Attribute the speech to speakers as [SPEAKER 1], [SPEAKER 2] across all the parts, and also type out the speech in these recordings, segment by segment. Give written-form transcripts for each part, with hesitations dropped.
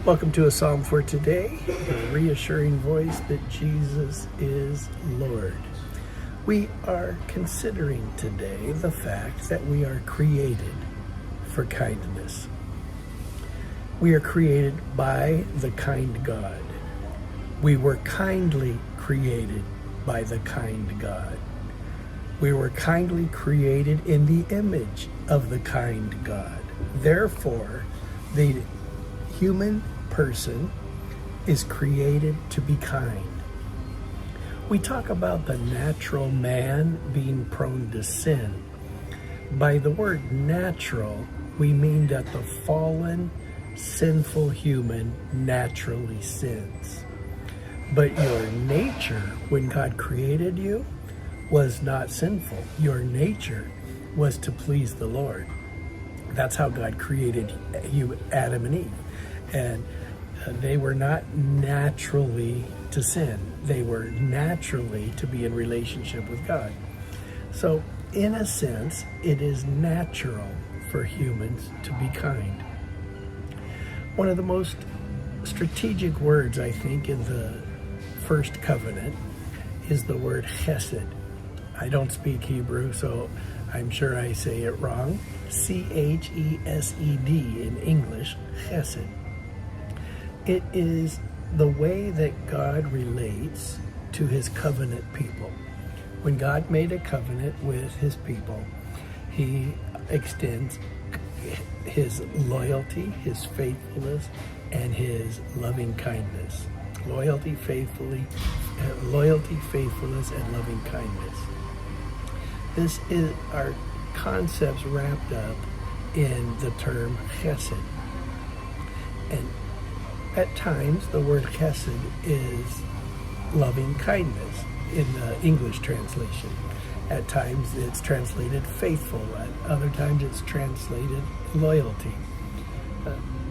[SPEAKER 1] Welcome to a psalm for today, a reassuring voice that Jesus is Lord. We are considering today the fact that we are created for kindness. We are created by the kind God. We were kindly created by the kind God. We were kindly created in the image of the kind God. Therefore, the human person is created to be kind. We talk about the natural man being prone to sin. By the word natural, we mean that the fallen, sinful human naturally sins. But your nature, when God created you, was not sinful. Your nature was to please the Lord. That's how God created you, Adam and Eve. And they were not naturally to sin. They were naturally to be in relationship with God. So, in a sense, it is natural for humans to be kind. One of the most strategic words, I think, in the first covenant is the word chesed. I don't speak Hebrew, so I'm sure I say it wrong. Chesed in English, chesed. It is the way that God relates to his covenant people. When God made a covenant with his people, he extends his loyalty, his faithfulness, and his loving kindness. Loyalty, faithfulness, and loving kindness. This is our concepts wrapped up in the term chesed. And at times, the word chesed is loving kindness in the English translation. At times, it's translated faithful. At other times, it's translated loyalty.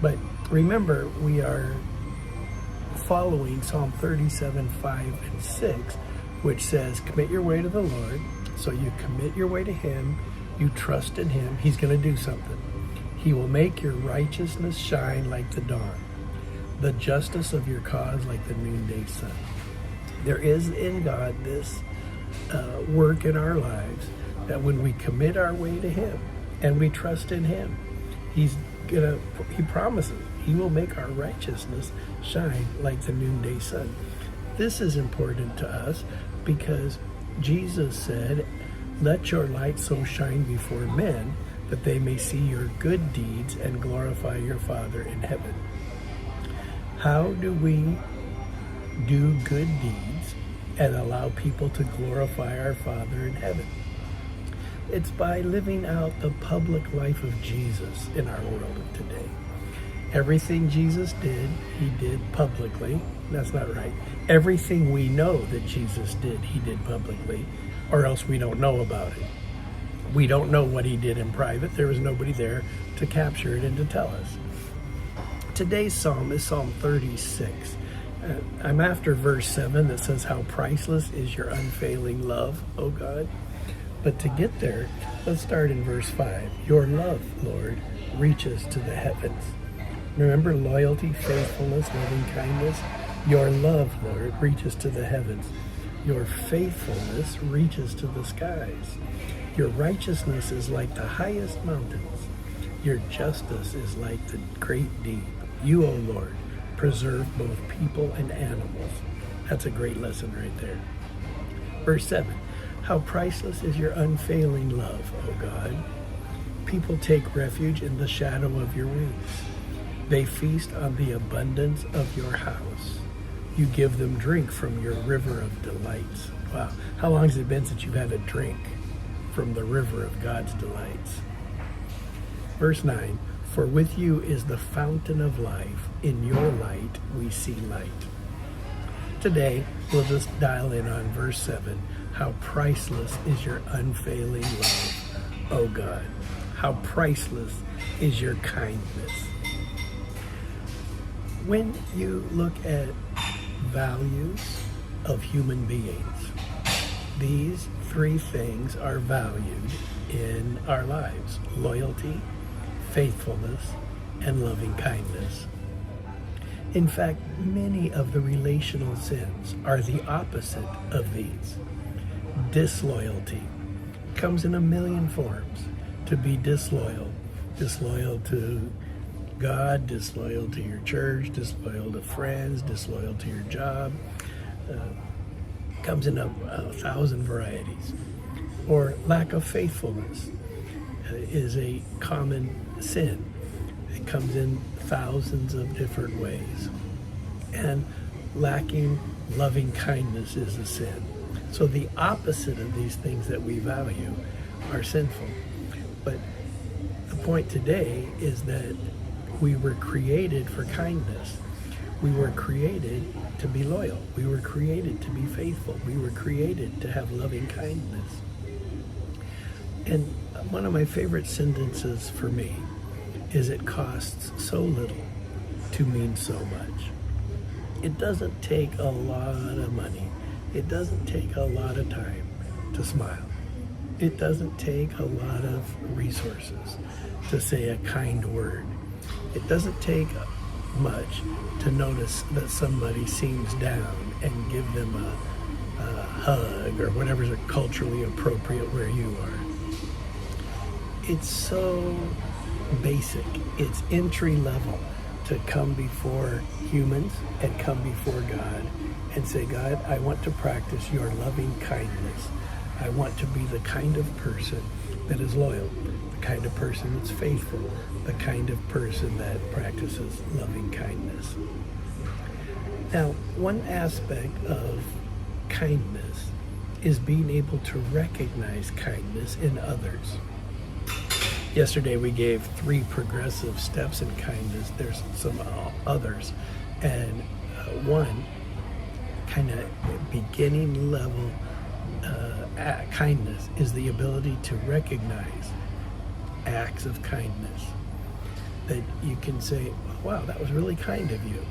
[SPEAKER 1] But remember, we are following Psalm 37, 5, and 6, which says, commit your way to the Lord. So you commit your way to him, you trust in him, he's going to do something. He will make your righteousness shine like the dawn, the justice of your cause like the noonday sun. There is in God this work in our lives that when we commit our way to him and we trust in him, he promises he will make our righteousness shine like the noonday sun. This is important to us because Jesus said, let your light so shine before men that they may see your good deeds and glorify your Father in heaven. How do we do good deeds and allow people to glorify our Father in heaven? It's by living out the public life of Jesus in our world of today. Everything Jesus did, he did publicly. That's not right. Everything we know that Jesus did, he did publicly, or else we don't know about it. We don't know what he did in private. There was nobody there to capture it and to tell us. Today's psalm is Psalm 36. I'm after verse 7 that says, how priceless is your unfailing love, O God. But to get there, let's start in verse 5. Your love, Lord, reaches to the heavens. Remember, loyalty, faithfulness, loving kindness. Your love, Lord, reaches to the heavens. Your faithfulness reaches to the skies. Your righteousness is like the highest mountains. Your justice is like the great deep. You, O Lord, preserve both people and animals. That's a great lesson right there. Verse 7. How priceless is your unfailing love, O God. People take refuge in the shadow of your wings. They feast on the abundance of your house. You give them drink from your river of delights. Wow. How long has it been since you've had a drink from the river of God's delights? Verse 9. For with you is the fountain of life. In your light we see light. Today, we'll just dial in on verse 7. How priceless is your unfailing love, O God. How priceless is your kindness. When you look at values of human beings, these three things are valued in our lives: loyalty, faithfulness, and loving kindness. In fact, many of the relational sins are the opposite of these. Disloyalty comes in a million forms. To be disloyal to God, disloyal to your church, disloyal to friends, disloyal to your job. Comes in a thousand varieties. Or lack of faithfulness is a common sin. It comes in thousands of different ways. And lacking loving kindness is a sin. So the opposite of these things that we value are sinful. But the point today is that we were created for kindness. We were created to be loyal. We were created to be faithful. We were created to have loving kindness. And one of my favorite sentences for me is, it costs so little to mean so much. It doesn't take a lot of money. It doesn't take a lot of time to smile. It doesn't take a lot of resources to say a kind word. It doesn't take much to notice that somebody seems down and give them a hug or whatever's culturally appropriate where you are. It's so basic. It's entry level to come before humans and come before God and say, God, I want to practice your loving kindness. I want to be the kind of person that is loyal, the kind of person that's faithful, the kind of person that practices loving kindness. Now, one aspect of kindness is being able to recognize kindness in others. Yesterday we gave 3 progressive steps in kindness. There's some others. And one kind of beginning level kindness is the ability to recognize acts of kindness. That you can say, wow, that was really kind of you.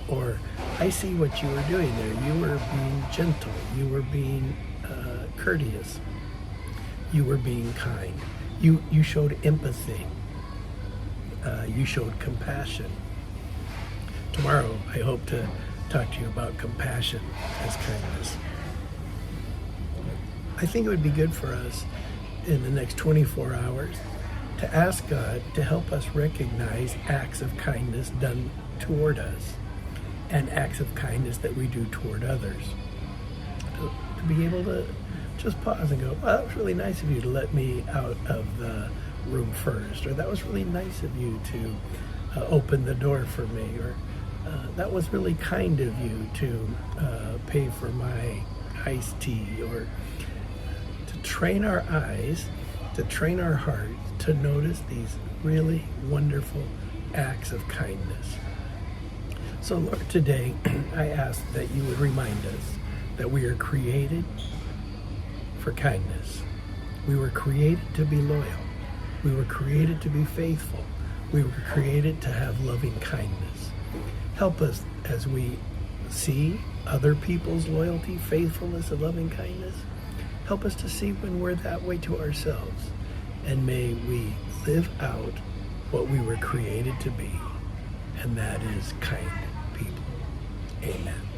[SPEAKER 1] Or, I see what you were doing there. You were being gentle. You were being courteous. You were being kind. You showed empathy. You showed compassion. Tomorrow, I hope to talk to you about compassion as kindness. I think it would be good for us in the next 24 hours to ask God to help us recognize acts of kindness done toward us and acts of kindness that we do toward others. To be able to just pause and go, well, that was really nice of you to let me out of the room first, or that was really nice of you to open the door for me, or that was really kind of you to pay for my iced tea, or to train our eyes, to train our heart to notice these really wonderful acts of kindness. So Lord, today I ask that you would remind us that we are created for kindness. We were created to be loyal. We were created to be faithful. We were created to have loving kindness. Help us as we see other people's loyalty, faithfulness, and loving kindness. Help us to see when we're that way to ourselves. And may we live out what we were created to be, and that is kind people. Amen.